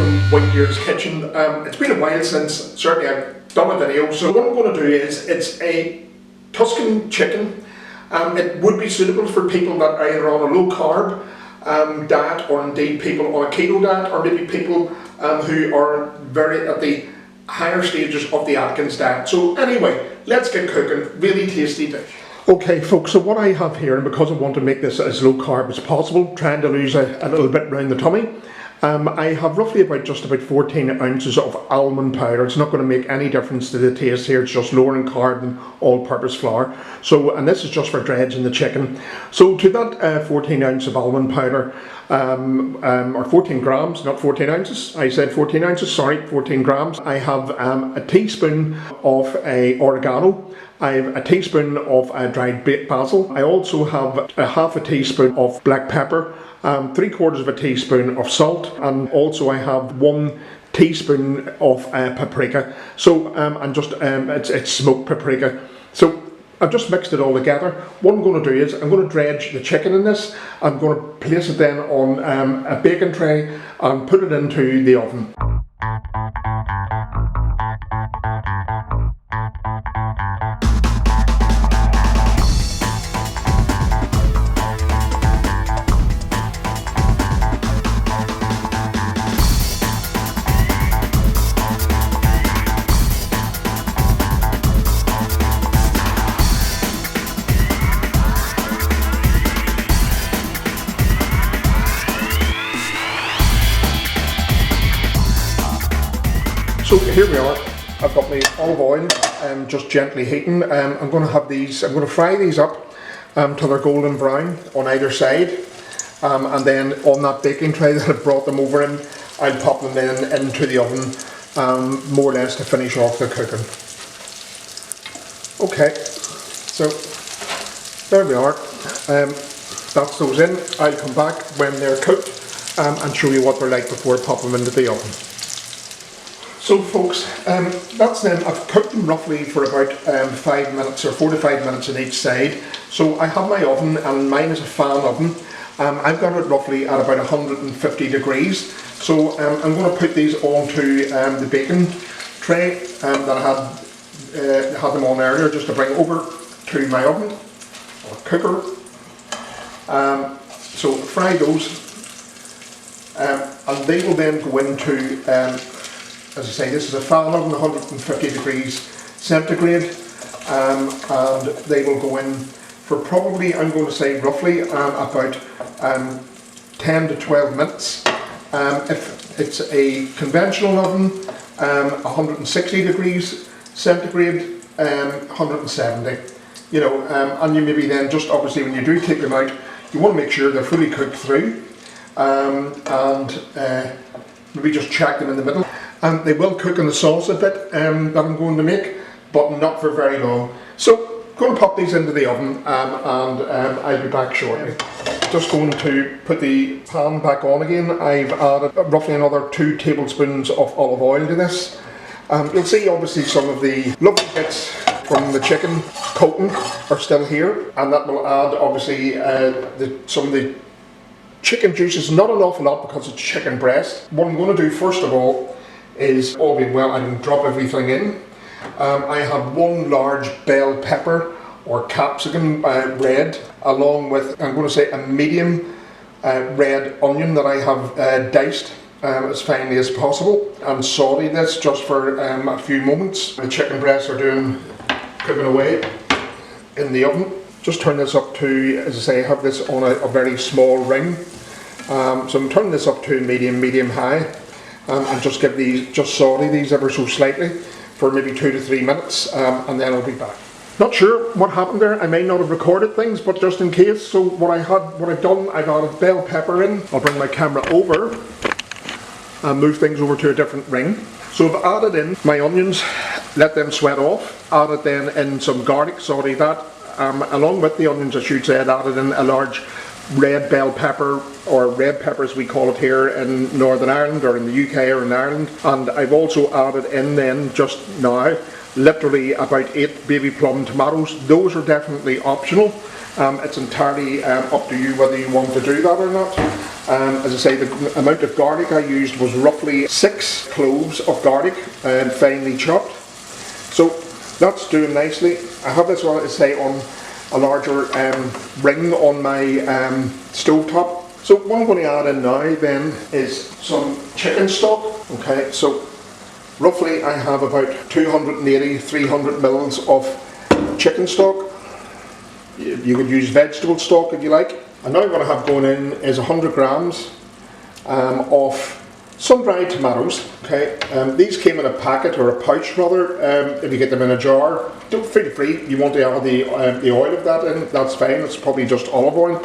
from White Deer's Kitchen. It's been a while since certainly I've done a video, so what I'm going to do is it's a Tuscan chicken. It would be suitable for people that are either on a low carb diet, or indeed people on a keto diet, or maybe people who are very at the higher stages of the Atkins diet. So anyway, let's get cooking. Really tasty dish. Okay folks, so what I have here, and because I want to make this as low carb as possible, trying to lose a little bit around the tummy, I have roughly just about 14 ounces of almond powder. It's not going to make any difference to the taste here, it's just lower in carb than all-purpose flour. So, and this is just for dredging the chicken. So to that 14 ounce of almond powder, or 14 grams, not 14 ounces, I said 14 ounces, sorry, 14 grams. I have a teaspoon of oregano. I have a teaspoon of dried basil. I also have a half a teaspoon of black pepper, 3/4 of a teaspoon of salt, and also I have 1 teaspoon of paprika. So it's smoked paprika. So I've just mixed it all together. What I'm going to do is I'm going to dredge the chicken in this. I'm going to place it then on a baking tray and put it into the oven. So here we are. I've got my olive oil just gently heating. I'm going to have these. I'm going to fry these up till they're golden brown on either side, and then on that baking tray that I've brought them over in, I'll pop them then into the oven, more or less to finish off the cooking. Okay, so there we are. That's those in. I'll come back when they're cooked and show you what they're like before I pop them into the oven. So folks, that's them. I've cooked them roughly for about 5 minutes or 4 to 5 minutes on each side. So I have my oven, and mine is a fan oven. I've got it roughly at about 150 degrees. So I'm going to put these onto the baking tray that I had them on earlier, just to bring over to my oven or cooker. So fry those, and they will then go into as I say, this is a fan oven, 150 degrees centigrade, and they will go in for probably, I'm going to say roughly, about 10 to 12 minutes. If it's a conventional oven, 160 degrees centigrade, 170. You know, and you maybe then just obviously when you do take them out, you want to make sure they're fully cooked through, and maybe just check them in the middle. They will cook in the sauce a bit that I'm going to make, but not for very long. So, going to pop these into the oven, and I'll be back shortly. Just going to put the pan back on again. I've added roughly another 2 tablespoons of olive oil to this. You'll see obviously some of the lovely bits from the chicken coating are still here, and that will add obviously some of the chicken juices. Not an awful lot because it's chicken breast. What I'm going to do first of all is, all being well, I can drop everything in. I have 1 large bell pepper or capsicum red, along with, I'm going to say, a medium red onion that I have diced as finely as possible, and saute this just for a few moments. The chicken breasts are cooking away in the oven. Just turn this up to, as I say, I have this on a very small ring. So I'm turning this up to medium high. And just saute these ever so slightly for maybe 2 to 3 minutes, and then I'll be back. Not sure what happened there. I may not have recorded things, but just in case. So what I've done, I've added bell pepper in. I'll bring my camera over and move things over to a different ring. So I've added in my onions, let them sweat off. Added then in some garlic, saute that. Along with the onions, I should say, I'd added in a large red bell pepper, or red pepper as we call it here in Northern Ireland, or in the UK or in Ireland. And I've also added in then just now literally about 8 baby plum tomatoes. Those are definitely optional. It's entirely up to you whether you want to do that or not. As I say, the amount of garlic I used was roughly 6 cloves of garlic, finely chopped. So that's doing nicely. I have this, as I say, on a larger ring on my stove top. So what I'm going to add in now then is some chicken stock. Okay, so roughly I have about 280-300 mils of chicken stock. You could use vegetable stock if you like. And now what I have going in is 100 grams of sun-dried tomatoes. Okay, these came in a packet, or a pouch rather, if you get them in a jar. Don't feel free, you want to add the oil of that in, that's fine, it's probably just olive oil.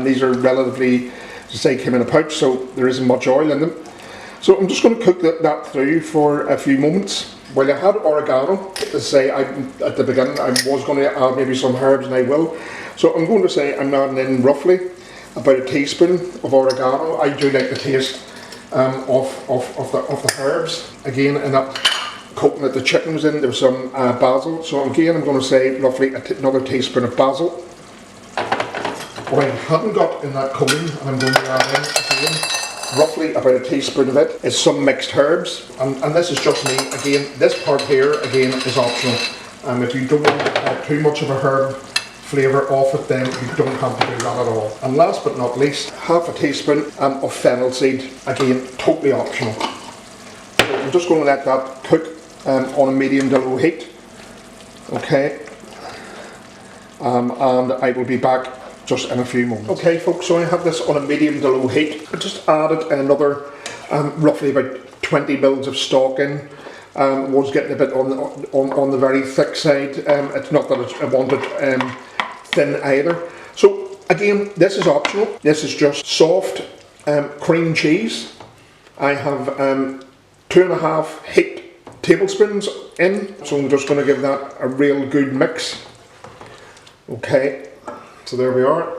These are relatively, as I say, came in a pouch, so there isn't much oil in them. So I'm just going to cook that through for a few moments. While I had oregano, as I say, at the beginning I was going to add maybe some herbs, and I will. So I'm going to say I'm adding in roughly about a teaspoon of oregano. I do like the taste of the herbs. Again, in that coating that the chicken was in, there was some basil. So again, I'm going to say roughly another teaspoon of basil. What I haven't got in that coating, and I'm going to add in again, roughly about a teaspoon of it, is some mixed herbs. And this is just me. Again, this part here, again, is optional. If you don't want too much of a herb flavour off it, then you don't have to do that at all. And last but not least, half a teaspoon of fennel seed. Again, totally optional. So I'm just going to let that cook on a medium to low heat. Okay. And I will be back just in a few moments. Okay folks, so I have this on a medium to low heat. I just added another roughly about 20 mils of stock in. Was getting a bit on the very thick side. It's not that I want it thin either. So again, this is optional. This is just soft cream cheese. I have 2.5 heaped tablespoons in. So I'm just going to give that a real good mix. Okay. So there we are,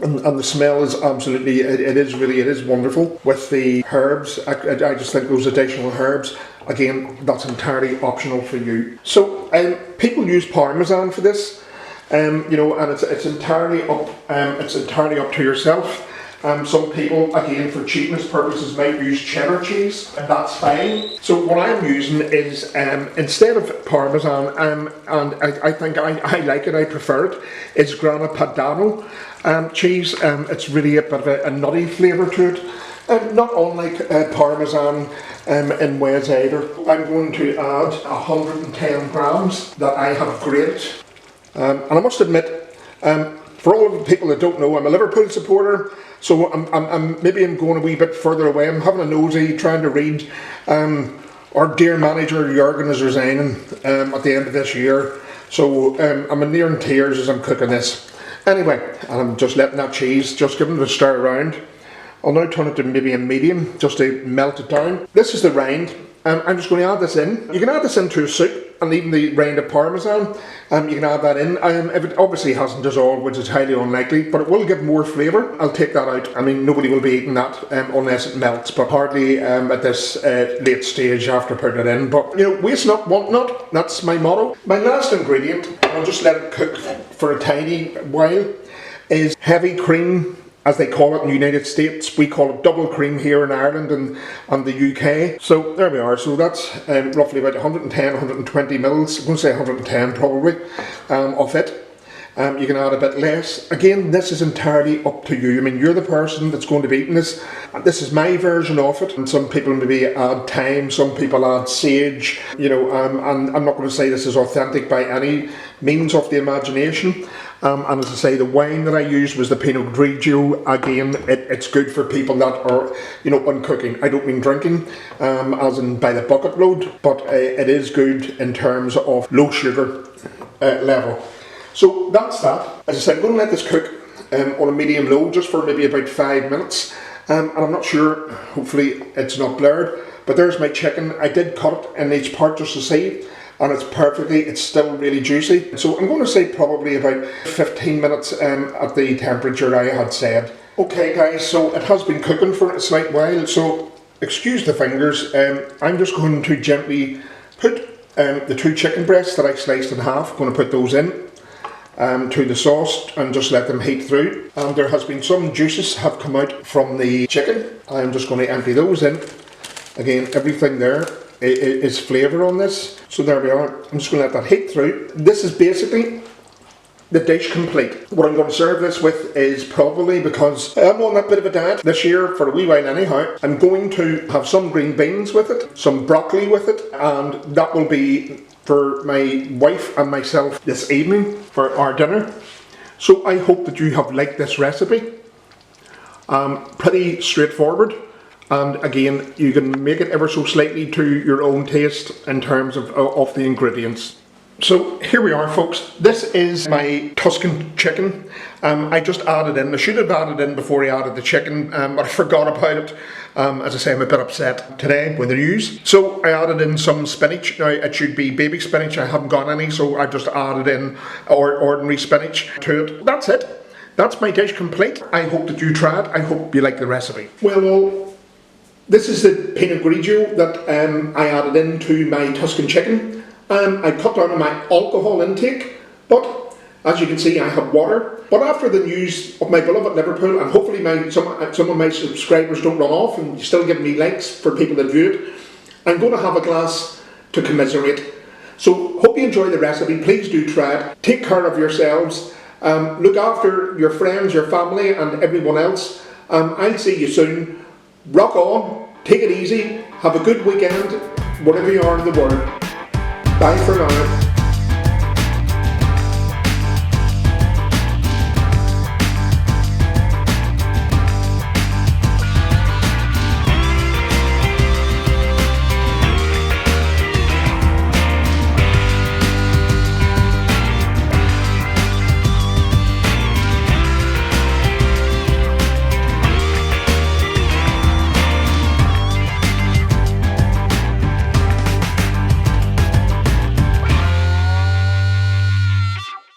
and the smell is absolutely, it is wonderful with the herbs. I just think those additional herbs, again, that's entirely optional for you. So people use Parmesan for this, you know, and it's entirely up to yourself. Some people, again, for cheapness purposes, might use cheddar cheese, and that's fine. So what I'm using is, instead of Parmesan, and I think I like it, I prefer it, is Grana Padano cheese. It's really a bit of a nutty flavour to it, not unlike Parmesan in ways either. I'm going to add 110 grams that I have grated. And I must admit, for all of the people that don't know, I'm a Liverpool supporter, so I'm going a wee bit further away. I'm having a nosy, trying to read our dear manager Jurgen is resigning at the end of this year, so I'm in near in tears as I'm cooking this. Anyway, and I'm just letting that cheese, just giving it a stir around. I'll now turn it to maybe a medium, just to melt it down. This is the rind. I'm just going to add this in. You can add this into a soup, and even the rind of Parmesan, you can add that in. If it obviously hasn't dissolved, which is highly unlikely, but it will give more flavour, I'll take that out. I mean, nobody will be eating that unless it melts, but hardly at this late stage after putting it in. But, you know, waste not, want not, that's my motto. My last ingredient, I'll just let it cook for a tiny while, is heavy cream, as they call it in the United States. We call it double cream here in Ireland and the UK. So there we are. So that's roughly about 110, 120 mils. I'm going to say 110 probably of it. You can add a bit less. Again, this is entirely up to you. I mean, you're the person that's going to be eating this. This is my version of it. And some people maybe add thyme, some people add sage, you know, and I'm not going to say this is authentic by any means of the imagination. And as I say, the wine that I used was the Pinot Grigio. Again, it's good for people that are, you know, on cooking. I don't mean drinking, as in by the bucket load, but it is good in terms of low sugar level. So that's that. As I said, I'm going to let this cook on a medium low just for maybe about 5 minutes. And I'm not sure, hopefully it's not blurred, but there's my chicken. I did cut it in each part just to see, and it's still really juicy. So I'm going to say probably about 15 minutes at the temperature I had said. Okay guys, so it has been cooking for a slight while, so excuse the fingers. I'm just going to gently put the 2 chicken breasts that I sliced in half, I'm going to put those in. to the sauce and just let them heat through. And there has been some juices have come out from the chicken. I'm just going to empty those in. Again, everything there is flavour on this. So there we are. I'm just going to let that heat through. This is basically the dish complete. What I'm going to serve this with is probably, because I'm on that bit of a diet this year for a wee while anyhow, I'm going to have some green beans with it, some broccoli with it, and that will be for my wife and myself this evening for our dinner. So I hope that you have liked this recipe. Pretty straightforward, and again, you can make it ever so slightly to your own taste in terms of the ingredients. So here we are, folks. This is my Tuscan chicken. I just added in, I should have added in before I added the chicken, but I forgot about it. As I say, I'm a bit upset today with the news. So I added in some spinach. Now it should be baby spinach, I haven't got any, so I just added in ordinary spinach to it. That's it. That's my dish complete. I hope that you try it. I hope you like the recipe. Well, this is the Pinot Grigio that I added into my Tuscan chicken. I cut down on my alcohol intake, but as you can see, I have water. But after the news of my beloved Liverpool, and hopefully some of my subscribers don't run off and still give me likes for people that view it, I'm going to have a glass to commiserate. So hope you enjoy the recipe. Please do try it. Take care of yourselves. Look after your friends, your family, and everyone else. I'll see you soon. Rock on. Take it easy. Have a good weekend, wherever you are in the world. Bye for now.